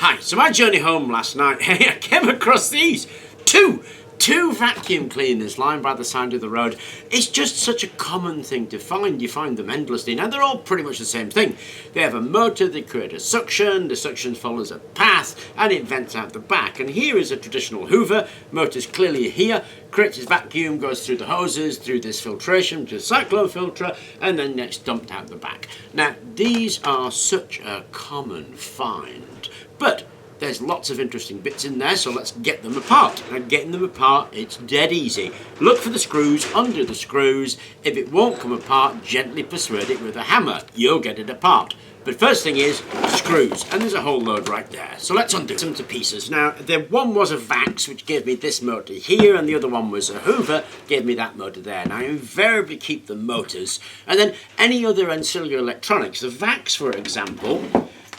Hi, so my journey home last night, I came across these two vacuum cleaners lying by the side of the road. It's just such a common thing to find. You find them endlessly. Now, they're all pretty much the same thing. They have a motor, they create a suction, the suction follows a path, and it vents out the back. And here is a traditional Hoover. Motor's clearly here, creates its vacuum, goes through the hoses, through this filtration, to the cyclone filter, and then it's dumped out the back. Now, these are such a common find, but there's lots of interesting bits in there, so let's get them apart. And getting them apart, it's dead easy. Look for the screws, undo the screws. If it won't come apart, gently persuade it with a hammer. You'll get it apart. But first thing is, screws. And there's a whole load right there. So let's undo them to pieces. Now, the one was a Vax, which gave me this motor here, and the other one was a Hoover, gave me that motor there. Now, I invariably keep the motors. And then any other ancillary electronics. The Vax, for example,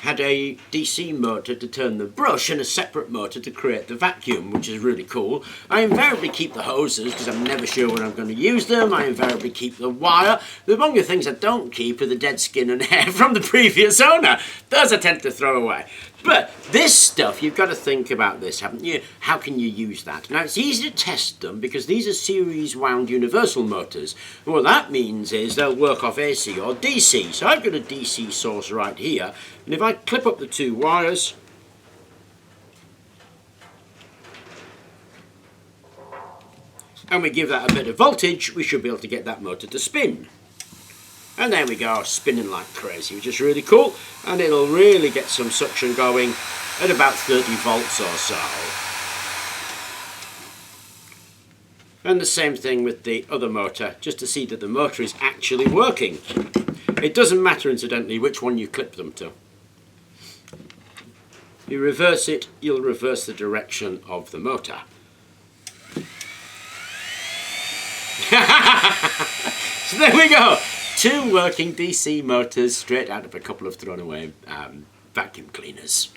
had a DC motor to turn the brush and a separate motor to create the vacuum, which is really cool. I invariably keep the hoses because I'm never sure when I'm going to use them. I invariably keep the wire. The among the things I don't keep are the dead skin and hair from the previous owner. Those I tend to throw away. But this stuff, you've got to think about this, haven't you? How can you use that? Now, it's easy to test them because these are series wound universal motors. And what that means is they'll work off AC or DC. So I've got a DC source right here. And if I clip up the two wires, and we give that a bit of voltage, we should be able to get that motor to spin. And there we go, spinning like crazy, which is really cool. And it'll really get some suction going at about 30 volts or so. And the same thing with the other motor, just to see that the motor is actually working. It doesn't matter, incidentally, which one you clip them to. You reverse it, you'll reverse the direction of the motor. So there we go. Two working DC motors straight out of a couple of thrown away vacuum cleaners.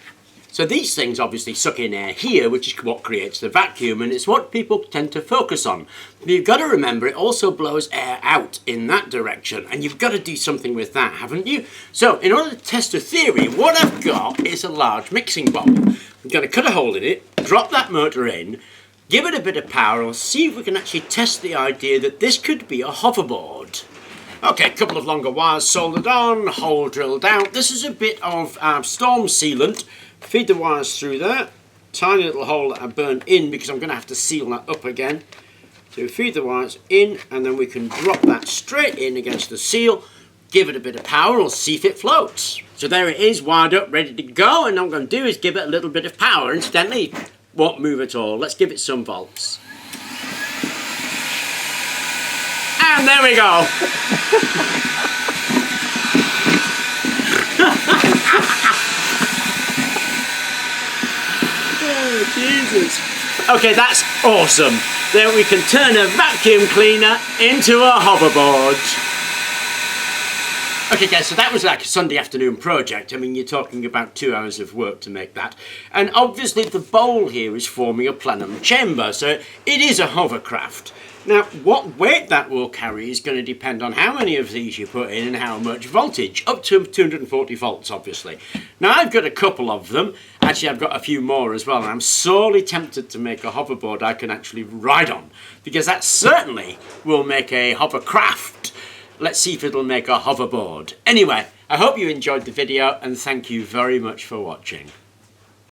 So these things obviously suck in air here, which is what creates the vacuum, and it's what people tend to focus on. But you've got to remember it also blows air out in that direction, and you've got to do something with that, haven't you? So in order to test a theory, what I've got is a large mixing bowl. I'm going to cut a hole in it, drop that motor in, give it a bit of power, and see if we can actually test the idea that this could be a hoverboard. Okay, a couple of longer wires soldered on, hole drilled out. This is a bit of storm sealant. Feed the wires through there. Tiny little hole that I burned in because I'm going to have to seal that up again. So feed the wires in, and then we can drop that straight in against the seal. Give it a bit of power, and see if it floats. So there it is, wired up, ready to go. And all I'm going to do is give it a little bit of power. Incidentally, won't move at all. Let's give it some volts. And there we go. Oh, Jesus. Okay, that's awesome. Then we can turn a vacuum cleaner into a hoverboard. Okay guys, so that was like a Sunday afternoon project. I mean, you're talking about 2 hours of work to make that. And obviously the bowl here is forming a plenum chamber, so it is a hovercraft. Now, what weight that will carry is going to depend on how many of these you put in and how much voltage, up to 240 volts, obviously. Now, I've got a couple of them. Actually, I've got a few more as well, and I'm sorely tempted to make a hoverboard I can actually ride on, because that certainly will make a hovercraft. Let's see if it'll make a hoverboard. Anyway, I hope you enjoyed the video, and thank you very much for watching.